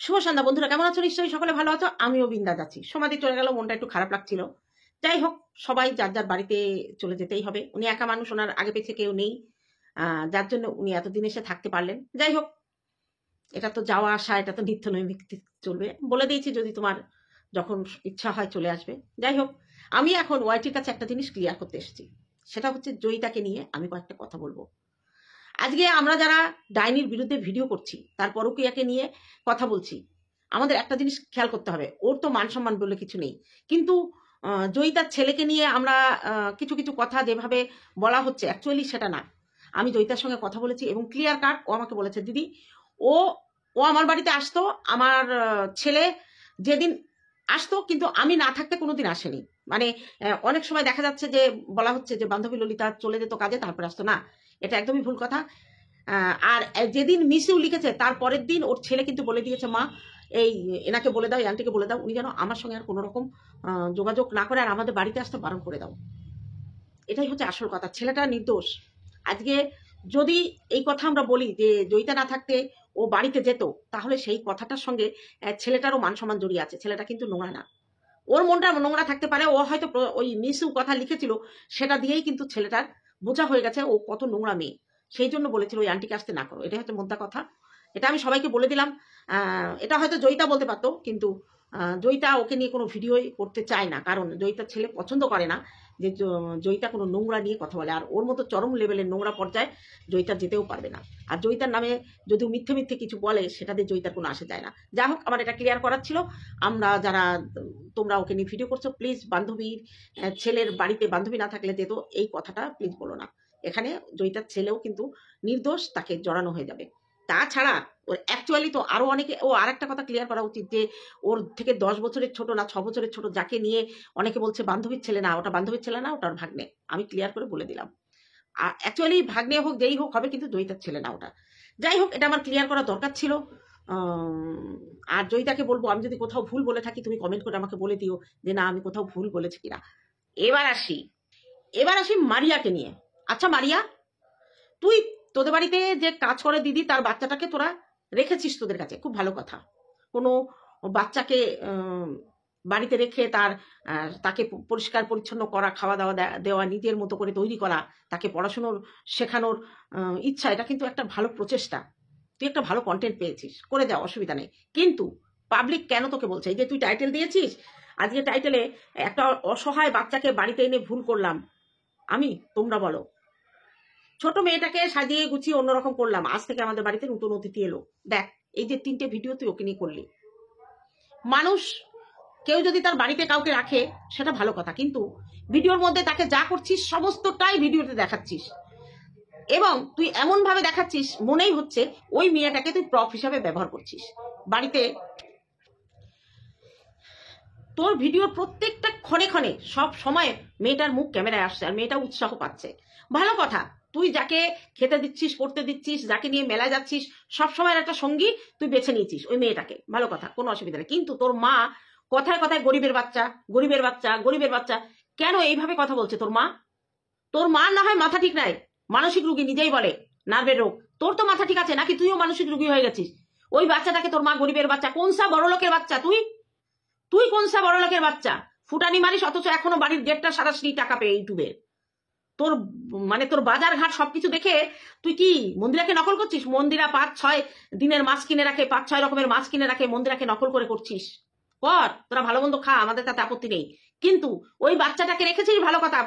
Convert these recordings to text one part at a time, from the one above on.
শুভ সন্ধ্যা বন্ধুরা, কেমন আছো? নিশ্চয়ই সকলে ভালো আছো। আমিও বিন্দাস আছি। সমাধি চলে গেল, মনটা একটু খারাপ লাগছিল। যাই হোক, সবাই যার যার বাড়িতে চলে যেতেই হবে। উনি একা মানুষ, ওনার আগে পেছে কেউ নেই, যার জন্য উনি এতদিন এসে থাকতে পারলেন। যাই হোক, এটা তো যাওয়া আসা, এটা তো নিত্য নৈমিত্তিক চলবে। বলে দিয়েছি যদি তোমার যখন ইচ্ছা হয় চলে আসবে। যাই হোক, আমি এখন ওয়াইটির কাছে একটা জিনিস ক্লিয়ার করতে এসেছি। সেটা হচ্ছে জয়িতাকে নিয়ে আমি কয়েকটা কথা বলবো। আজকে আমরা যারা ডাইনির বিরুদ্ধে ভিডিও করছি, তার পরকীয়াকে নিয়ে কথা বলছি, আমাদের একটা জিনিস খেয়াল করতে হবে, ওর তো মান সম্মান বলে কিছু নেই, কিন্তু জয়িতার ছেলেকে নিয়ে আমরা কিছু কিছু কথা যেভাবে বলা হচ্ছে অ্যাকচুয়ালি সেটা না। আমি জয়িতার সঙ্গে কথা বলেছি এবং ক্লিয়ার কাট ও আমাকে বলেছে, দিদি ও ও আমার বাড়িতে আসতো, আমার ছেলে যেদিন আসতো, কিন্তু আমি না থাকতে কোনোদিন আসেনি। মানে অনেক সময় দেখা যাচ্ছে যে বলা হচ্ছে যে বান্ধবী ললিতা চলে যেত কাজে তারপর আসতো না, এটা একদমই ভুল কথা। আর যেদিন মিসিউ লিখেছে তার পরের দিন ওর ছেলে কিন্তু বলে দিয়েছে, মা এই এনাকে বলে দাও, এই আন্টিকে বলে দাও, উনি যেন আমার সঙ্গে আর কোনো রকম যোগাযোগ না করে আর আমাদের বাড়িতে আসতে বারণ করে দাও। এটাই হচ্ছে আসল কথা, ছেলেটা নির্দোষ। আজকে যদি এই কথা আমরা বলি যে জয়িতা না থাকতে ও বাড়িতে যেত, তাহলে সেই কথাটার সঙ্গে ছেলেটারও মান সম্মান জড়িয়ে আছে। ছেলেটা কিন্তু নোংরা না, ওর মনটা নোংরা থাকতে পারে, ও হয়তো ওই মিসু কথা লিখেছিল সেটা দিয়েই কিন্তু ছেলেটার বোঝা হয়ে গেছে ও কত নোংরা মেয়ে, সেই জন্য বলেছিল ওই আন্টিকে আসতে না করো। এটা হচ্ছে মোদ্দা কথা, এটা আমি সবাইকে বলে দিলাম। এটা হয়তো জয়িতা বলতে পারতো, কিন্তু জয়িতা ওকে নিয়ে কোনো ভিডিওই করতে চায় না, কারণ জয়িতার ছেলে পছন্দ করে না যে জয়িতা কোনো নোংরা নিয়ে কথা বলে। আর ওর মতো চরম লেভেলের নোংরা পর্যায়ে জয়িতা যেতেও পারবে না। আর জয়িতার নামে যদিও মিথ্যে মিথ্যে কিছু বলে, সেটা দিয়ে জয়িতার কোনো আসে যায় না। যা হোক, আমার এটা ক্লিয়ার করার ছিল। আমরা যারা তোমরা ওকে নিয়ে ভিডিও করছো, প্লিজ বান্ধবীর ছেলের বাড়িতে বান্ধবী না থাকলে যেত, এই কথাটা প্লিজ বলো না। এখানে জয়িতার ছেলেও কিন্তু নির্দোষ, তাকে জড়ানো হয়ে যাবে। তাছাড়া ওর অ্যাকচুয়ালি তো আরো অনেকে, ও আর একটা কথা ক্লিয়ার করা উচিত যে ওর থেকে 10 বছরের ছোট না 6 বছরের ছোট যাকে নিয়ে অনেকে বলছে বান্ধবীর ছেলে না, ওটা বান্ধবীর ছেলে না, ওটার ভাগ্নে। আমি ক্লিয়ার করে বলে দিলাম। আর অ্যাকচুয়ালি ভাগ্নে হোক যেই হোক হবে, কিন্তু জয়িতার ছেলে না ওটা। যাই হোক, এটা আমার ক্লিয়ার করা দরকার ছিল। আর জয়িতাকে বলবো, আমি যদি কোথাও ভুল বলে থাকি তুমি কমেন্ট করে আমাকে বলে দিও যে না আমি কোথাও ভুল বলেছি কিনা। এবার আসি মারিয়াকে নিয়ে। আচ্ছা মারিয়া, তুই তোদের বাড়িতে যে কাজ করে দিদি, তার বাচ্চাটাকে তোরা রেখেছিস তোদের কাছে, খুব ভালো কথা। কোনো বাচ্চাকে বাড়িতে রেখে তাকে পরিষ্কার পরিচ্ছন্ন করা, খাওয়া দাওয়া দেওয়া, নিজের মতো করে তৈরি করা, তাকে পড়াশুনোর শেখানোর ইচ্ছা, এটা কিন্তু একটা ভালো প্রচেষ্টা। তুই একটা ভালো কন্টেন্ট পেয়েছিস, করে যাও, অসুবিধা নেই। কিন্তু পাবলিক কেন তোকে বলছে, এই যে তুই টাইটেল দিয়েছিস, আজকে টাইটেলে একটা অসহায় বাচ্চাকে বাড়িতে এনে ভুল করলাম আমি, তোমরা বলো, ছোট মেয়েটাকে সাজিয়ে গুছিয়ে অন্যরকম করলাম, আজ থেকে আমাদের বাড়িতে নতুন অতিথি এলো। দেখ, এই যে 3টে ভিডিও তুই ওকে নিয়ে করলি। মানুষ কেউ যদি তার বাড়িতে কাউকে রাখে সেটা ভালো কথা, কিন্তু ভিডিওর মধ্যে তাকে যা করছিস সমস্তটাই ভিডিওতে দেখাচ্ছিস, এবং তুই এমন ভাবে দেখাচ্ছিস মনেই হচ্ছে ওই মেয়েটাকে তুই প্রপ হিসাবে ব্যবহার করছিস বাড়িতে। তোর ভিডিওর প্রত্যেকটা ক্ষণে ক্ষণে সব সময় মেয়েটার মুখ ক্যামেরায় আসছে, আর মেয়েটা উৎসাহ পাচ্ছে। ভালো কথা, তুই যাকে খেতে দিচ্ছিস, পড়তে দিচ্ছিস, যাকে নিয়ে মেলায় যাচ্ছিস, সবসময় একটা সঙ্গী তুই বেছে নিয়েছিস ওই মেয়েটাকে, ভালো কথা, কোনো অসুবিধা নেই। কিন্তু তোর মা কথায় কথায় গরিবের বাচ্চা, গরিবের বাচ্চা, গরিবের বাচ্চা, কেন এইভাবে কথা বলছে তোর মা? তোর মা না হয় মাথা ঠিক নাই, মানসিক রুগী, নিজেই বলে নার্ভের রোগ। তোর তো মাথা ঠিক আছে নাকি তুইও মানসিক রুগী হয়ে গেছিস? ওই বাচ্চাটাকে তোর মা গরিবের বাচ্চা, কোনসা বড় লোকের বাচ্চা তুই কোনসা বড় লোকের বাচ্চা? ফুটানি মারিস, অথচ এখনো বাড়ির গেটটা সারাসরি টাকা পেয়ে ইউটিউবে। তোর মানে তোর বাজার ঘাট সবকিছু দেখে তুই কি মন্দিরাকে নকল করছিস? মন্দিরা 5-6 দিনের মাছ কিনে রাখে, 5-6 রকমের মাছ কিনে রাখে, মন্দিরাকে নকল করে করছিস। কর, তোরা ভালো মন্দ খা, আমাদের তাতে আপত্তি নেই। কিন্তু ওই বাচ্চাটাকে রেখেছিস, ভালো কথা,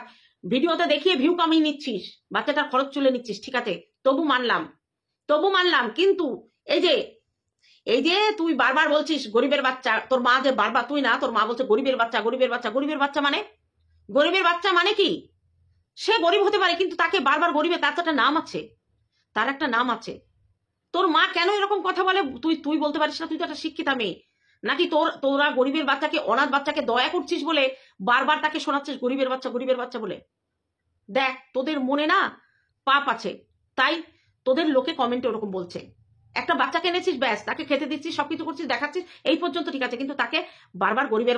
ভিডিওতে দেখিয়ে ভিউ কামিয়ে নিচ্ছিস, বাচ্চাটার খরচ চলে নিচ্ছিস, ঠিক আছে, তবু মানলাম। কিন্তু এই যে তুই বারবার বলছিস গরিবের বাচ্চা, তোর মা যে বারবার, তুই না, তোর মা বলছে গরিবের বাচ্চা, গরিবের বাচ্চা, গরিবের বাচ্চা মানে কি? সে গরিব হতে পারে, কিন্তু তাকে বারবার গরিবের, তার তো একটা নাম আছে, তার একটা নাম আছে। তোর মা কেন এরকম কথা বলে তুই বলতে পারিস না? তুই তো একটা শিক্ষিতা মেয়ে, নাকি তোরা গরিবের বাচ্চাকে, অনাথ বাচ্চাকে দয়া করছিস বলে বারবার তাকে শোনাচ্ছিস গরিবের বাচ্চা বলে? দেখ, তোদের মনে না পাপ আছে, তাই তোদের লোকে কমেন্টে ওরকম বলছে। একটা বাচ্চাকে এনেছিস, ব্যাস, তাকে খেতে দিচ্ছিস, সবকিছু করছিস, দেখাচ্ছিস, এই পর্যন্ত ঠিক আছে, কিন্তু তাকে বারবার গরিবের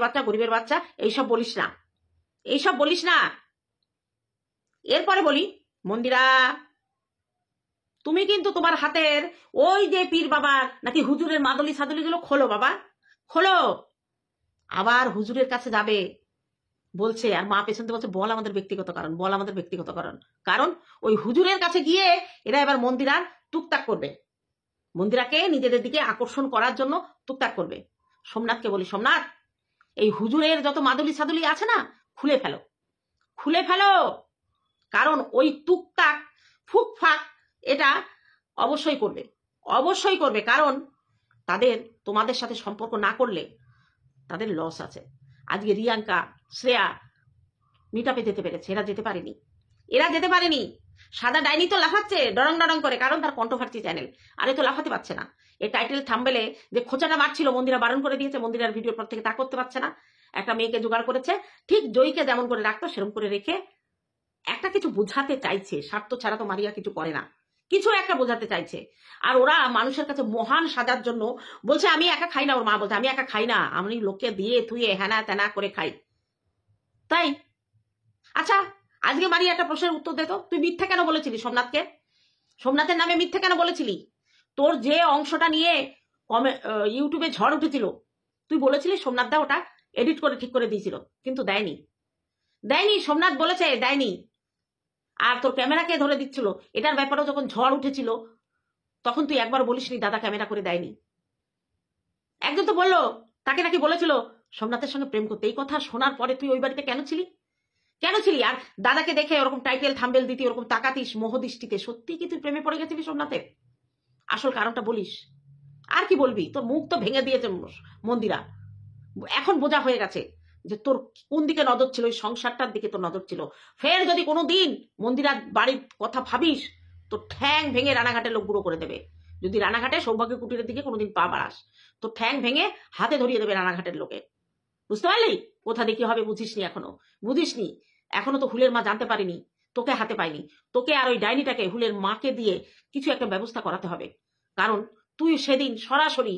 বাচ্চা এইসব বলিস না। এরপরে বলি, মন্দিরা তুমি কিন্তু তোমার হাতের ওই যে পীর বাবার নাকি হুজুরের মাদলি সাদলিগুলো খোলো বাবা, খোলো। আবার হুজুরের কাছে যাবে বলছে, আর মা পেছনতে বলছে বল আমাদের ব্যক্তিগত কারণ, বল আমাদের ব্যক্তিগত কারণ। কারণ ওই হুজুরের কাছে গিয়ে এরা এবার মন্দিরার টুকটাক করবে, মন্দিরাকে নিজেদের দিকে আকর্ষণ করার জন্য টুকটাক করবে। সোমনাথকে বলি, সোমনাথ এই হুজুরের যত মাদুলি সাদুলি আছে না, খুলে ফেলো, খুলে ফেলো। কারণ ওই টুকটাক ফুকফাক এটা অবশ্যই করবে, অবশ্যই করবে। কারণ তাদের তোমাদের সাথে সম্পর্ক না করলে তাদের লস আছে। আজকে রিয়াঙ্কা, শ্রেয়া মিটআপে যেতে পেরেছে, এরা যেতে পারেনি, এরা যেতে পারেনি। সাদা ডাইনি তো লাফাচ্ছে ডরং ডরং করে, কারণ তার কন্ট্রোভার্সি চ্যানেল, আর এ তো লাফাতে পারছে না। এই টাইটেল থাম্বেলে যে খোঁচাটা মারছিল মন্দিরা বারণ করে দিয়েছে, মন্দিরার ভিডিওর পর থেকে তা করতে পারছে না। একটা মেয়েকে জোগাড় করেছে, ঠিক জয়ীকে যেমন করে রাখতো সেরকম করে রেখে একটা কিছু বোঝাতে চাইছে। স্বার্থ ছাড়া তো মারিয়া কিছু করে না, কিছু একটা বোঝাতে চাইছে। আর ওরা মানুষের কাছে মহান সাজার জন্য বলছে আমি একা খাই না, ওর মা বলছে আমি একা খাই না, আমি লোককে দিয়ে থুয়ে হ্যানা ত্যানা করে খাই। তাই আচ্ছা, আজকে মারিয়া একটা প্রশ্নের উত্তর দে তো, তুই মিথ্যা কেন বলেছিলি সোমনাথকে? সোমনাথের নামে মিথ্যা কেন বলেছিলি? তোর যে অংশটা নিয়ে ইউটিউবে ঝড় উঠেছিল, তুই বলেছিলি সোমনাথ দা ওটা এডিট করে ঠিক করে দিয়েছিল, কিন্তু দেয়নি, দেয়নি। সোমনাথ বলেছে দেয়নি। আর তোর ক্যামেরাকে ধরে দিচ্ছিল, এটার ব্যাপারেও যখন ঝড় উঠেছিল তখন তুই একবার বলিসনি দাদা ক্যামেরা করে দেয়নি। একজন তো বললো তাকে নাকি বলেছিল সোমনাথের সঙ্গে প্রেম করতে। এই কথা শোনার পরে তুই ওই বাড়িতে কেন ছিলি, কেন ছিলি? আর দাদাকে দেখে ওরকম টাইটেল থাম্বেল দিতি, ওরকম তাকাতিস মোহদৃষ্টিতে, সত্যি কি তুই প্রেমে পড়ে গেছিলি সোমনাথের? আসল কারণটা বলিস। আর কি বলবি? তোর মুখ তো ভেঙে দিয়েছে মন্দিরা, এখন বোঝা হয়ে গেছে যে তোর কোন দিকে নজর ছিল, ওই সংসারটার দিকে তোর নজর ছিল। ফের যদি কোনোদিন মন্দিরার বাড়ির কথা ভাবিস, তোর ঠ্যাং ভেঙে রানাঘাটের লোক গুঁড়ো করে দেবে। যদি রানাঘাটে সৌভাগ্য কুটিরের দিকে কোনোদিন পা বাড়াস, তোর ঠ্যাং ভেঙে হাতে ধরিয়ে দেবে রানাঘাটের লোকে। বুঝতে পারলি? কোথা দিয়ে কি হবে বুঝিসনি, এখনো বুঝিসনি। এখনো তো হুলের মা জানতে পারিনি, তোকে হাতে পাইনি। তোকে আর ওই ডাইনিটাকে হুলের মাকে দিয়ে কিছু একটা ব্যবস্থা করাতে হবে। কারণ তুই সেদিন সরাসরি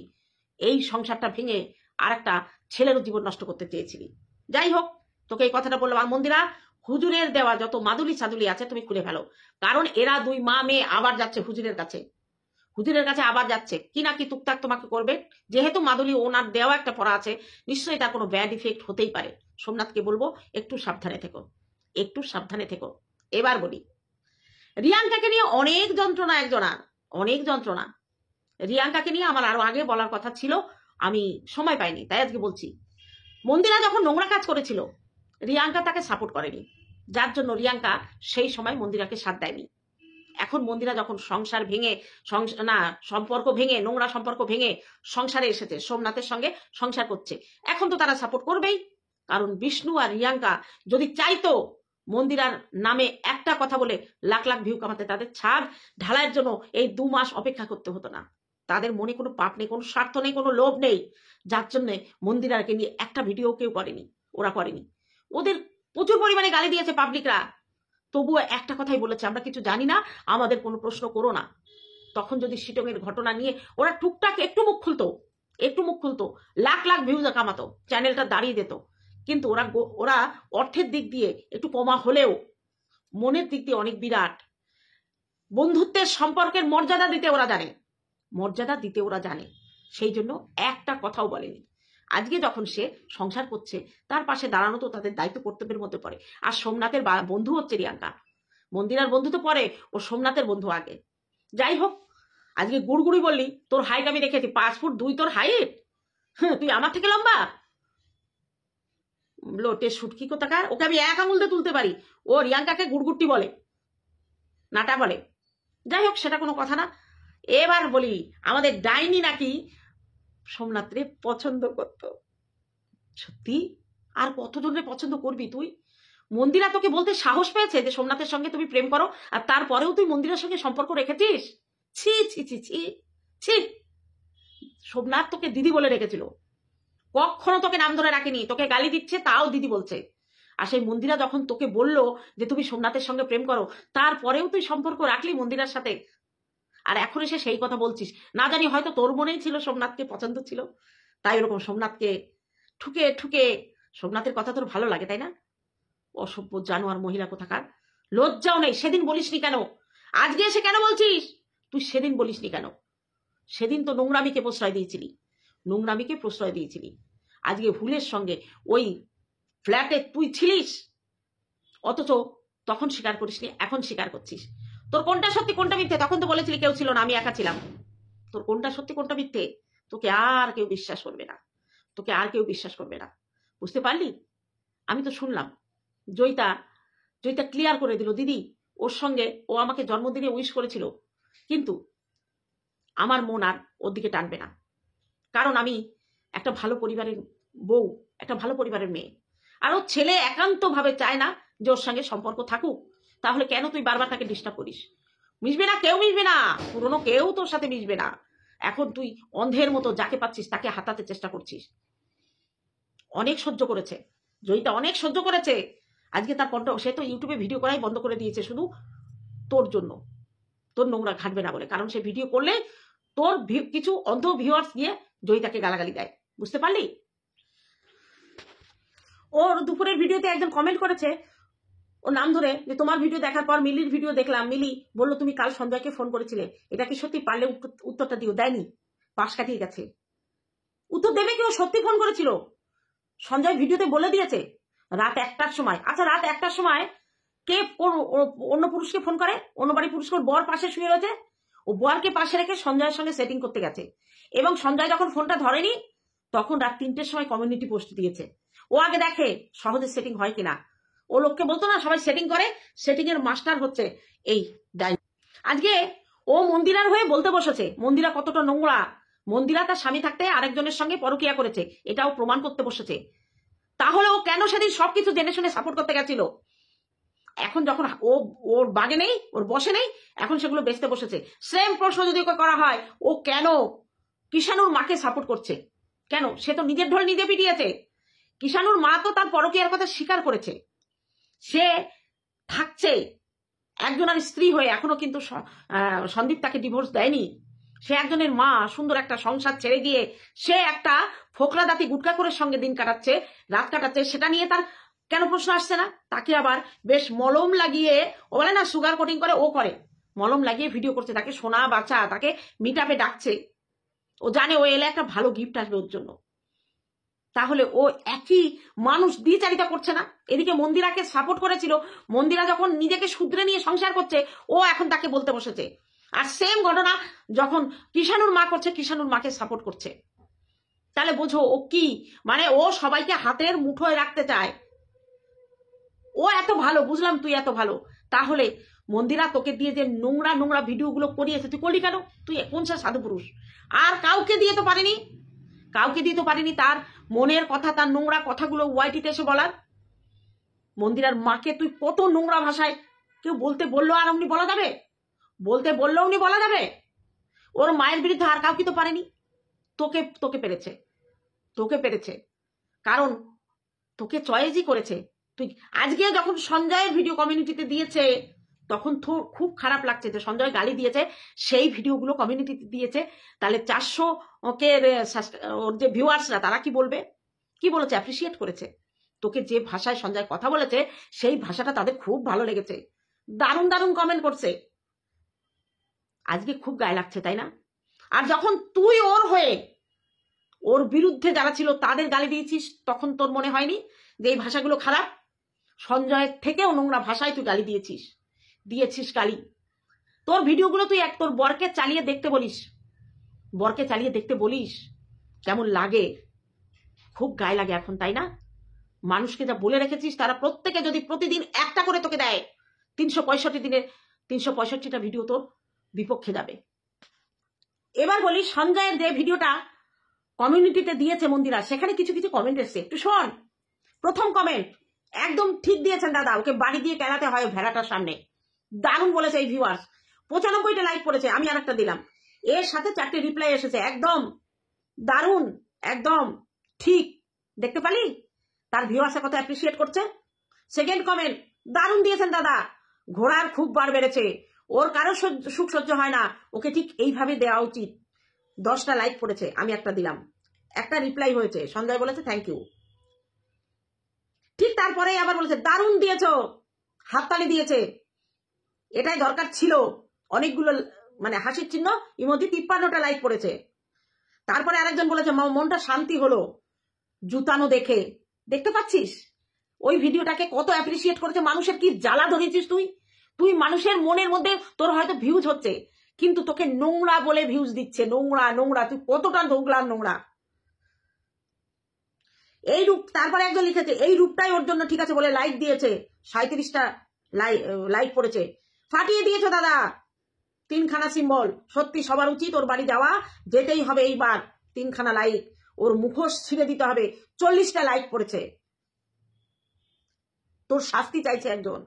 এই সংসারটা ভেঙে আর একটা ছেলেরও জীবন নষ্ট করতে চেয়েছিলি। যাই হোক, তোকে এই কথাটা বললাম। আর মন্দিরা, হুজুরের দেওয়া যত মাদুলি সাদুলি আছে তুমি খুলে ফেলো। কারণ এরা দুই মা মেয়ে আবার যাচ্ছে হুজুরের কাছে, হুজুরের কাছে আবার যাচ্ছে, কি না কি টুকটাক তোমাকে করবে। যেহেতু মাদুলি ওনার দেওয়া একটা পড়া আছে, নিশ্চয়ই তার কোনো ব্যাড ইফেক্ট হতেই পারে। সোমনাথকে বলবো একটু সাবধানে থেকো, একটু সাবধানে থেকো। এবার বলি, রিয়াঙ্কাকে নিয়ে অনেক যন্ত্রণা, একজনা অনেক যন্ত্রণা। রিয়াঙ্কাকে নিয়ে আমার আরো আগে বলার কথা ছিল, আমি সময় পাইনি, তাই আজকে বলছি। মন্দিরা যখন নোংরা কাজ করেছিল, রিয়াঙ্কা তাকে সাপোর্ট করেনি, যার জন্য রিয়াঙ্কা সেই সময় মন্দিরাকে সাথ দেয়নি। এখন মন্দিরা যখন সংসার ভেঙে, সম্পর্ক ভেঙে, নোংরা সম্পর্ক ভেঙে সংসারে এসেছে, সোমনাথের সঙ্গে সংসার করছে, এখন তো তারা সাপোর্ট করবেই। কারণ বিষ্ণু আর রিয়াঙ্কা যদি চাইতো মন্দিরার নামে একটা কথা বলে লাখ লাখ ভিউ কামাতে, তাদের ছাদ ঢালাইয়ের জন্য এই 2 মাস অপেক্ষা করতে হতো না। তাদের মনে কোনো পাপ নেই, কোনো স্বার্থ নেই, কোনো লোভ নেই, যার জন্য মন্দিরাকে নিয়ে একটা ভিডিও কেউ করেনি, ওরা করেনি। ওদের প্রচুর পরিমাণে গালি দিয়েছে পাবলিকরা, তবুও একটা কথাই বলেছে, আমরা কিছু জানি না, আমাদের কোনো প্রশ্ন করো না। তখন যদি শিটংয়ের ঘটনা নিয়ে ওরা টুকটাক একটু মুখ খুলতো, লাখ লাখ ভিউজ কামাতো, চ্যানেলটা দাঁড়িয়ে যেত। কিন্তু ওরা অর্থের দিক দিয়ে একটু কমা হলেও মনের দিক দিয়ে অনেক বিরাট। বন্ধুত্বের সম্পর্কের মর্যাদা দিতে ওরা জানে, সেই জন্য একটা কথাও বলেনি। আজকে যখন সে সংসার করছে, তার পাশে দাঁড়ানো তো তাদের দায়িত্ব কর্তব্যের মধ্যে পড়ে। আর সোমনাথের বন্ধু হচ্ছে রিয়াঙ্কা, মন্দিরার বন্ধু তো পরে, ও সোমনাথের বন্ধু আগে। যাই হোক, আজকে গুড়গুড়ি বললি, তোর হাইট আমি দেখেছি 5 ফুট 2 তোর হাইট। হ্যাঁ, তুই আমার থেকে লম্বা, লোটে সুটকি কোথাকার। ওকে আমি এক আঙুল দিয়ে তুলতে পারি, ও রিয়াঙ্কাকে গুড়গুড়টি বলে, নাটা বলে। যাই হোক, সেটা কোনো কথা না। এবার বলি, আমাদের ডাইনি নাকি সোমনাথরে পছন্দ করত। সত্যি? আর কতজনের পছন্দ করবি তুই? মন্দিরা তোকে বলতে সাহস পেয়েছে যে সোমনাথের সঙ্গে তুমি প্রেম করো, আর তারপরেও তুই মন্দিরের সঙ্গে সম্পর্ক রেখেছিস? ছি ছি ছি ছি ছি। সোমনাথ তোকে দিদি বলে রেখেছিল, কখনো তোকে নাম ধরে রাখেনি। তোকে গালি দিচ্ছে তাও দিদি বলছে। আর সেই মন্দিরা যখন তোকে বললো যে তুমি সোমনাথের সঙ্গে প্রেম করো, তারপরেও তুই সম্পর্ক রাখলি মন্দিরার সাথে। আর এখন এসে সেই কথা বলছিস। না জানি হয়তো তোর মনেই ছিল সোমনাথকে পছন্দ ছিল, তাই ওরকম সোমনাথকে ঠুকে ঠুকে। সোমনাথের কথা তোর ভালো লাগে তাই না? অসভ্য জানোয়ার মহিলা কোথাকার, লজ্জাও নেই। সেদিন বলিসনি কেন? আজকে এসে কেন বলছিস? তুই সেদিন বলিসনি কেন? সেদিন তো নোংরামিকে প্রশ্রয় দিয়েছিলি। আজকে ভুলের সঙ্গে ওই ফ্ল্যাটে তুই ছিলিস, অথচ তখন স্বীকার করিসনি, এখন স্বীকার করছিস। তোর কোনটা সত্যি কোনটা মিথ্যে? তখন তো বলেছিলি কেউ ছিল না, আমি একা ছিলাম। তোর কোনটা সত্যি কোনটা মিথ্যে তোকে আর কেউ বিশ্বাস করবে না। বুঝতে পারলি? আমি তো শুনলাম জয়িতা ক্লিয়ার করে দিল, দিদি ওর সঙ্গে ও আমাকে জন্মদিনে উইশ করেছিল, কিন্তু আমার মন আর ওর দিকে টানবে না, কারণ আমি একটা ভালো পরিবারের বউ, একটা ভালো পরিবারের মেয়ে। আর ওর ছেলে একান্তভাবে চায় না যে ওর সঙ্গে সম্পর্ক থাকুক। তাহলে কেন তুই বারবার তাকে ডিস্টার্ব করিস? মিশবে না, কেউ মিশবে না, পুরনো কেউ তোর সাথে মিশবে না। এখন তুই অন্ধের মতো যাকে পাচ্ছিস তাকে হাতাতে চেষ্টা করছিস। অনেক সহ্য করেছে জয়িতা, অনেক সহ্য করেছে। আজকে তার কণ্ঠ, সে তো ইউটিউবে ভিডিও করাই বন্ধ করে দিয়েছে শুধু তোর জন্য, তোর নোংরা ঘাটবে না বলে। কারণ সে ভিডিও করলে তোর কিছু অন্ধ ভিউয়ার্স গিয়ে জয়িতাকে গালাগালি দেয়। বুঝতে পারলি? ওর দুপুরের ভিডিওতে একজন কমেন্ট করেছে ও নাম ধরে, যে তোমার ভিডিও দেখার পর মিলির ভিডিও দেখলাম, মিলি বললো তুমি কাল সঞ্জয়কে ফোন করেছিলে, এটা কি সত্যি? পারলে উত্তরটা দিও। দেয়নি, পাশ কাটিয়ে গেছে। উত্তর দেবে কি? ও সত্যি ফোন করেছিল। সঞ্জয় ভিডিওতে বলে দিয়েছে রাত 1টার সময়। আচ্ছা, রাত 1টার সময় কে অন্য পুরুষকে ফোন করে? অন্য বাড়ির পুরুষকে বর পাশে শুয়ে রয়েছে, ও বরকে পাশে রেখে সঞ্জয়ের সঙ্গে সেটিং করতে গেছে। এবং সঞ্জয় যখন ফোনটা ধরেনি তখন রাত 3টের সময় কমিউনিটি পোস্ট দিয়েছে। ও আগে দেখে সহজে সেটিং হয় কিনা। ও লোককে বলতো না সবাই সেটিং করে, সেটিং এর মাস্টার হচ্ছে এই ডাইনি। আজকে ও মন্দিরার হয়ে বলতে বসেছে মন্দিরা কতটা নোংরা। মন্দিরা তার স্বামী থাকতে আরেকজনের সঙ্গে পরকীয়া করেছে, এটাও প্রমাণ করতে বসেছে। তাহলে ও কেন সেদিন সবকিছু জেনে শুনে সাপোর্ট করতে গেছিল? এখন যখন ওর বাগে নেই, ওর বসে নেই, এখন সেগুলো বেচতে বসেছে। সেম প্রশ্ন যদি ওকে করা হয়, ও কেন কিষাণুর মাকে সাপোর্ট করছে? কেন? সে তো নিজের ঢোল নিজে পিটিয়েছে। কিষাণুর মা তো তার পরকীয়ার কথা স্বীকার করেছে। সে থাকছে একজনের স্ত্রী হয়ে, এখনো কিন্তু সন্দীপ তাকে ডিভোর্স দেয়নি। সে একজনের মা, সুন্দর একটা সংসার ছেড়ে গিয়ে সে একটা ফোকলা দাঁতি গুটকা করে সঙ্গে দিন কাটাচ্ছে, রাত কাটাচ্ছে। সেটা নিয়ে তার কেন প্রশ্ন আসছে না? তাকে আবার বেশ মলম লাগিয়ে, ও বলে না সুগার কোটিং করে, ও করে মলম লাগিয়ে ভিডিও করছে, তাকে সোনা বাচ্চা, তাকে মিট আপে ডাকছে। ও জানে ও এলে একটা ভালো গিফট আসবে ওর জন্য। তাহলে ও একই মানুষ দ্বিচারিতা করছে না? এদিকে মন্দিরাকে সাপোর্ট করেছিল, মন্দিরা যখন নিজেকে শুধরে নিয়ে সংসার করছে, ও এখন তাকে বলতে বসেছে। আর সেম ঘটনা যখন কিষাণুর মা করছে, কিষাণুর মাকে সাপোর্ট করছে। তাহলে বোঝো ও কি, মানে ও সবাইকে হাতের মুঠোয় রাখতে চায়। ও এত ভালো, বুঝলাম তুই এত ভালো, তাহলে মন্দিরা তোকে দিয়ে যে নোংরা নোংরা ভিডিওগুলো করিয়েছে, তুই করলি কেন? তুই কোন সাধু পুরুষ? আর কাউকে দিয়ে তো পারিনি তার মনের কথা, তার নোংরা কথাগুলো ওয়াইটিতে এসে বলার। মন্দিরার মাকে তুই কত নোংরা ভাষায় কেউ বলতে বললো, আর উনি বলা যাবে? বলতে বললেও উনি বলা যাবে? ওর মায়ের বিরুদ্ধে আর কাউকে তো পারেনি। তোকে পেরেছে, কারণ তোকে চয়েসই করেছে। তুই আজকে যখন সঞ্জয়ের ভিডিও কমিউনিটিতে দিয়েছে, তখন তো খুব খারাপ লাগছে যে সঞ্জয় গালি দিয়েছে, সেই ভিডিওগুলো কমিউনিটিতে দিয়েছে। তাহলে 400 কে ওর যে ভিউয়ার্সরা, তারা কি বলবে? কি বলেছে? অ্যাপ্রিসিয়েট করেছে তোকে, যে ভাষায় সঞ্জয় কথা বলেছে সেই ভাষাটা তাদের খুব ভালো লেগেছে, দারুণ দারুণ কমেন্ট করছে। আজকে খুব গায়ে লাগছে, তাই না? আর যখন তুই ওর হয়ে ওর বিরুদ্ধে যারা ছিল তাদের গালি দিয়েছিস, তখন তোর মনে হয়নি যে এই ভাষাগুলো খারাপ? সঞ্জয়ের থেকেও নোংরা ভাষায় তুই গালি দিয়েছিস গালি। তোর ভিডিওগুলো তুই তোর বরকে চালিয়ে দেখতে বলিস কেমন লাগে। খুব গায়ে লাগে এখন, তাই না? মানুষকে যা বলে রেখেছিস, তারা প্রত্যেকে যদি প্রতিদিন একটা করে তোকে দেয়, 365 দিনে 365টা ভিডিও তোর বিপক্ষে যাবে। এবার বলি, সঞ্জয়ের যে ভিডিওটা কমিউনিটিতে দিয়েছে মন্দিরা, সেখানে কিছু কিছু কমেন্ট এসছে, একটু শোন। প্রথম কমেন্ট একদম ঠিক দিয়েছেন দাদা, ওকে বাড়ি দিয়ে কেলাতে হয় ভেড়াটার সামনে। দারুণ বলেছে এই ভিউয়ার্স, 95টা লাইক করেছে, আমি আর একটা দিলাম। এর সাথে 4টে রিপ্লাই এসেছে, একদম দারুণ, একদম ঠিক। দেখতে পালি তার ভিউয়ার্সের কথা অ্যাপ্রিসিয়েট করছে। সেকেন্ড কমেন্ট দারুণ দিয়েছেন দাদা, ঘোড়ার খুব বার বেড়েছে, ওর কারো সুখ সহ্য হয় না, ওকে ঠিক এইভাবে দেওয়া উচিত। 10টা লাইক পড়েছে, আমি একটা দিলাম। একটা রিপ্লাই হয়েছে, সঞ্জয় বলেছে থ্যাংক ইউ। ঠিক তারপরে আবার বলেছে দারুণ দিয়েছো, হাততালি দিয়েছে, এটাই দরকার ছিল। অনেকগুলো মানে হাসির চিহ্ন ইমোজি 53টা লাইক পড়েছে। তারপরে আরেকজন বলেছে মনটা শান্তি হলো জুতানো দেখে। দেখতে পাচ্ছিস ওই ভিডিওটাকে কত অ্যাপ্রিসিয়েট করেছে, মানুষের কি জ্বালা ধরেছিস তুই। তুই মানুষের মনের মধ্যে তোর হয়তো ভিউজ হচ্ছে, কিন্তু তোকে নোংরা বলে ভিউজ দিচ্ছে। নোংরা নোংরা, তুই কতটা নোংরা। এই রূপ, তারপরে একজন লিখেছে এই রূপটাই ওর জন্য ঠিক আছে বলে লাইক দিয়েছে, 37টা লাইক পড়েছে। ফাটিয়ে দিয়েছো দাদা 3খানা সিম্বল। সত্যি সবার উচিত ওর বাড়ি যাওয়া, যেতেই হবে এইবার। 3খানা লাইক, ওর মুখোশ ছিঁড়ে দিতে হবে। 40টা লাইক পড়েছে, তোর শাস্তি চাইছে একজন।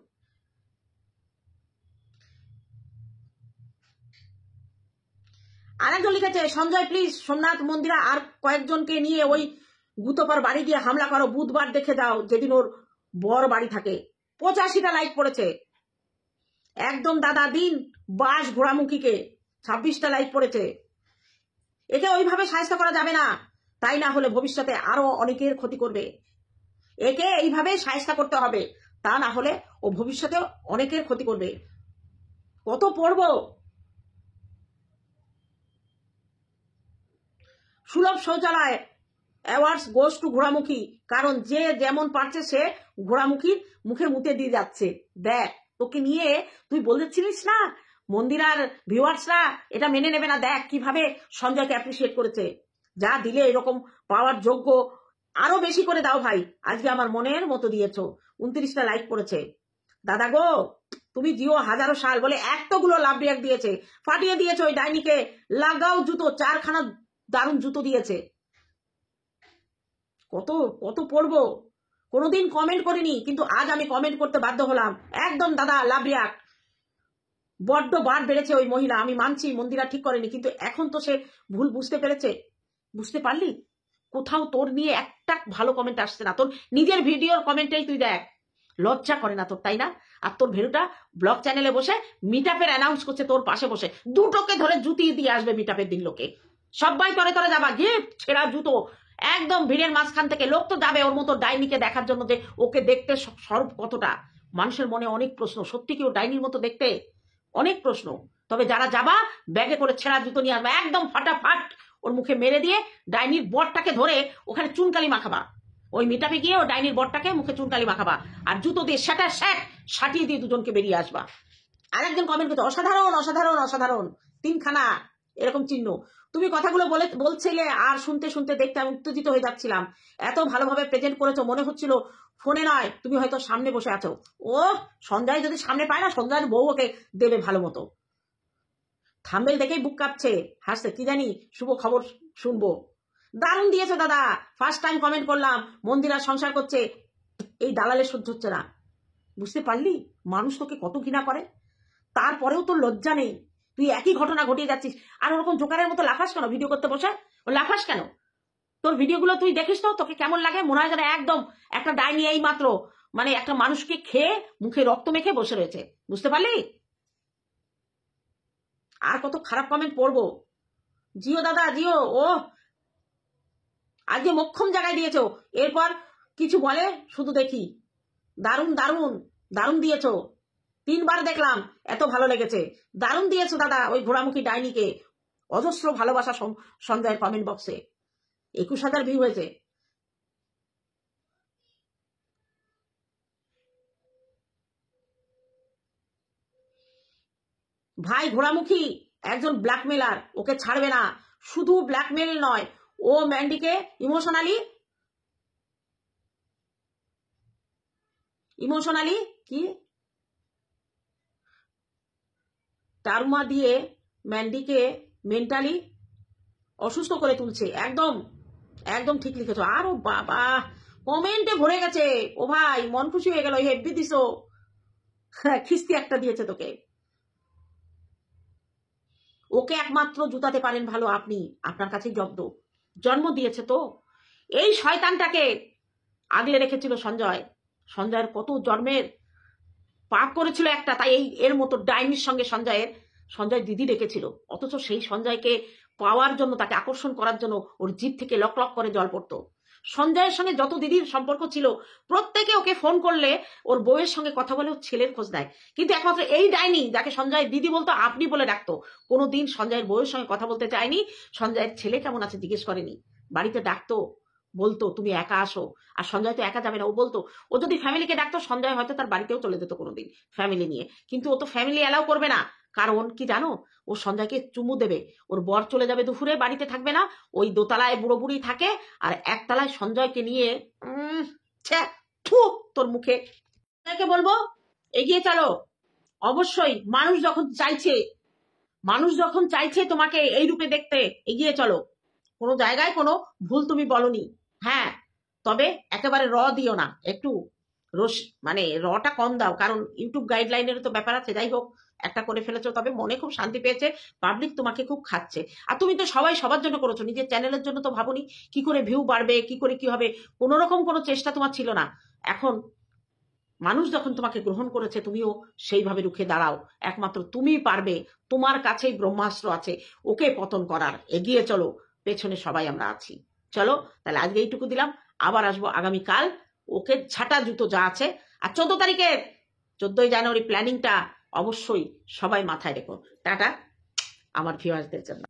আরেকজন লিখেছে সঞ্জয় প্লিজ সোমনাথ মন্দিরা আর কয়েকজনকে নিয়ে ওই গুতপার বাড়ি গিয়ে হামলা করো, বুধবার দেখে যাও যেদিন ওর বর বাড়ি থাকে। 85টা লাইক পড়েছে। একদম দাদা দিন বাস ঘোড়ামুখীকে, 26টা লাইক পড়েছে। একে ওইভাবে সাহায্য করা যাবে না, তাই না হলে ভবিষ্যতে আরো অনেকের ক্ষতি করবে। একে এইভাবে সাহায্য করতে হবে, তা না হলে ও ভবিষ্যতে অনেকের ক্ষতি করবে। কত পড়বো। সুলভ শৌচালয় অ্যাওয়ার্ডস গোস টু ঘোড়ামুখী, কারণ যে যেমন পারছে সে ঘোড়ামুখীর মুখে মুতে দিয়ে যাচ্ছে। দেখ তোকে নিয়ে তুই বলছিলিস না মন্দিরার ভিউয়ার্সরা এটা মেনে নেবে না, দেখ কিভাবে সঞ্জয়কে অ্যাপ্রিসিয়েট করেছে। যা দিলে এরকম পাওয়ার যোগ্য, আরো বেশি করে দাও ভাই। আজকে আমার মনের মতো দিয়েছো। 29টা লাইক পড়েছে। দাদা গো তুমি জিও হাজারো সাল বলে এতগুলো লাভ রিয়াক্ট দিয়েছে, ফাটিয়ে দিয়েছে ওই ডাইনিকে। লাগাও জুতো, 4খানা দারুণ জুতো দিয়েছে। কত কত পড়বো। কোনোদিন কমেন্ট করিনি, কিন্তু আজ আমি কমেন্ট করতে বাধ্য হলাম। একদম দাদা লাভ রিয়াক্ট। বড্ড বার বেড়েছে ওই মহিলা, আমি মানছি মন্দিরা ঠিক করেনি, কিন্তু এখন তো সে ভুল বুঝতে পেরেছে। বুঝতে পারলি কোথাও তোর নিয়ে একটা ভালো কমেন্ট আসছে না। তোর নিজের ভিডিওর কমেন্টেই তুই দেখ, লজ্জা করে না তোর, তাই না? আর তোর ভেরুটা ব্লগ চ্যানেলে বসে মিটআপের অ্যানাউন্স করছে তোর পাশে বসে। দুটোকে ধরে জুতি দিয়ে আসবে মিটআপের দিন লোকে, সবাই তরে তরে যাবা, গিফট ছেঁড়া জুতো একদম ভিড়ের মাঝখান থেকে। লোক তো যাবে ওর মতো ডাইনিকে দেখার জন্য, যে ওকে দেখতে স্বরূপ কতটা। মানুষের মনে অনেক প্রশ্ন, সত্যি কি ও ডাইনির মতো দেখতে? অনেক প্রশ্ন। তবে যারা যাবা ব্যাগে করে ছেঁড়া জুতো নিয়ে আসবা, একদম ফাটাফাট ওর মুখে মেরে দিয়ে ডাইনির বরটাকে ধরে ওখানে চুনকালি মাখাবা। ওই মিটাপে গিয়ে ও ডাইনির বরটাকে মুখে চুনকালি মাখাবা, আর জুতো দিয়ে সাটিয়ে দিয়ে দুজনকে বেরিয়ে আসবা। আর একজন কমেন্ট করছে অসাধারণ অসাধারণ অসাধারণ, 3খানা এরকম চিহ্ন। তুমি কথাগুলো বলছিলে আর শুনতে শুনতে দেখতে আমি উত্তেজিত হয়ে যাচ্ছিলাম। এত ভালোভাবে প্রেজেন্ট করেছো, মনে হচ্ছিল ফোনে নয় তুমি হয়তো সামনে বসে আছো। ও সঞ্জয় যদি সামনে পায় না, সঞ্জয়ের বউ ওকে দেবে ভালো মতো। থাম্বেল দেখেই বুক কাঁপছে, হাসছে, কি জানি শুভ খবর শুনবো। দারুণ দিয়েছো দাদা, ফার্স্ট টাইম কমেন্ট করলাম। মন্দিরা সংসার করছে, এই দালালে সহ্য হচ্ছে না। বুঝতে পারলি মানুষ তোকে কত ঘৃণা করে, তারপরেও তোর লজ্জা নেই। তুই একই ঘটনা ঘটিয়ে যাচ্ছিস, আর ওরকম জোকারের মতো লাফাস কেন ভিডিও করতে বসে? ও লাফাস কেন? তোর ভিডিওগুলো তুই দেখিস তো, তোকে কেমন লাগে? মনে হয় যেন একদম একটা ডাইনি এই মাত্র মানে একটা মানুষকে খেয়ে মুখে রক্ত মেখে বসে রয়েছে। বুঝতে পারলি? আর কত খারাপ কমেন্ট পড়বো। জিও দাদা জিও, ও আজকে মোক্ষম জায়গায় দিয়েছো, এরপর কিছু বলে শুধু দেখি। দারুণ দারুণ দারুণ দিয়েছো, 3বার দেখলাম, এত ভালো লেগেছে। দারুণ দিয়েছো দাদা ওই ঘোড়ামুখী ডাইনিকে। অজস্র ভালোবাসা সঞ্জয়ের কমেন্ট বক্সে। 21,000 ভিউ হয়েছে। ভাই ঘোড়ামুখী একজন ব্ল্যাকমেলার, ওকে ছাড়বে না। শুধু ব্ল্যাকমেল নয়, ও ম্যান্ডিকে ইমোশনালি কি টার্মা দিয়ে ম্যান্ডিকে মেন্টালি অসুস্থ করে তুলছে। একদম একদম ঠিক লিখেছো। আরো বাবা কমেন্টে ভরে গেছে। ও ভাই মন খুশি হয়ে গেল, হেব্বি দিছো, খিস্তি একটা দিয়েছে তোকে। ওকে একমাত্র জুতাতে পারেন ভালো আপনি, আপনার কাছেই জন্ম দিয়েছে তো। এই শয়তানটাকে আগলে রেখেছিল সঞ্জয়। সঞ্জয়ের কত জন্মের পাপ করেছিল একটা, তাই এর মতো ডাইনির সঙ্গে সঞ্জয় দিদি রেখেছিল। অথচ সেই সঞ্জয়কে পাওয়ার জন্য, তাকে আকর্ষণ করার জন্য ওর জিভ থেকে লক লক করে জল পড়তো। সঞ্জয়ের সঙ্গে যত দিদির সম্পর্ক ছিল প্রত্যেকে ওকে ফোন করলে ওর বউয়ের সঙ্গে কথা বলে ওর ছেলের খোঁজ নেয়, কিন্তু একমাত্র এই ডাইনি যাকে সঞ্জয় দিদি বলতো, আপনি বলে ডাকতো, কোনোদিন সঞ্জয়ের বউয়ের সঙ্গে কথা বলতে চায়নি, সঞ্জয়ের ছেলে কেমন আছে জিজ্ঞেস করেনি, বাড়িতে ডাকতো, বলতো তুমি একা আসো। আর সঞ্জয় তো একা যাবে না, ও বলতো ও যদি ফ্যামিলিকে ডাকতো সঞ্জয় হয়তো তার বাড়িতেও চলে যেত কোনোদিন ফ্যামিলি নিয়ে, কিন্তু ও তো ফ্যামিলি অ্যালাউ করবে না, কারণ কি জানো, ও সঞ্জয়কে চুমু দেবে, ওর বর চলে যাবে দুপুরে, বাড়িতে থাকবে না, ওই দোতলায় বুড়ো বুড়ি থাকে, আর একতলায় সঞ্জয়কে নিয়ে থু তোর মুখে, সঞ্জয়কে বলবো এগিয়ে চলো। অবশ্যই মানুষ যখন চাইছে তোমাকে এই রূপে দেখতে, এগিয়ে চলো, কোনো জায়গায় কোনো ভুল তুমি বলনি। হ্যাঁ, তবে একেবারে দিও না, একটু মানে রটা কম দাও, কারণ ইউটিউব গাইডলাইনেরও তো ব্যাপার আছে। যাই হোক, একটা করে ফেলেছো, তবে মনে খুব শান্তি পেয়েছে, পাবলিক তোমাকে খুব খাচ্ছে। আর তুমি তো সবার জন্য করেছো, নিজের চ্যানেলের জন্য তো ভাবনি কি করে ভিউ বাড়বে, কি করে কি হবে, কোনো রকম কোনো চেষ্টা তোমার ছিল না। এখন মানুষ যখন তোমাকে গ্রহণ করেছে, তুমিও সেইভাবে রুখে দাঁড়াও, একমাত্র তুমিই পারবে, তোমার কাছেই ব্রহ্মাস্ত্র আছে ওকে পতন করার। এগিয়ে চলো, পেছনে সবাই আমরা আছি। চলো তাহলে আজকে এইটুকু দিলাম, আবার আসবো আগামীকাল, ওকে ঝাঁটা জুতো যা আছে। আর 14 জানুয়ারি প্ল্যানিংটা অবশ্যই সবাই মাথায় রেখো। টাটা আমার ভিউয়ার্সদের জন্য।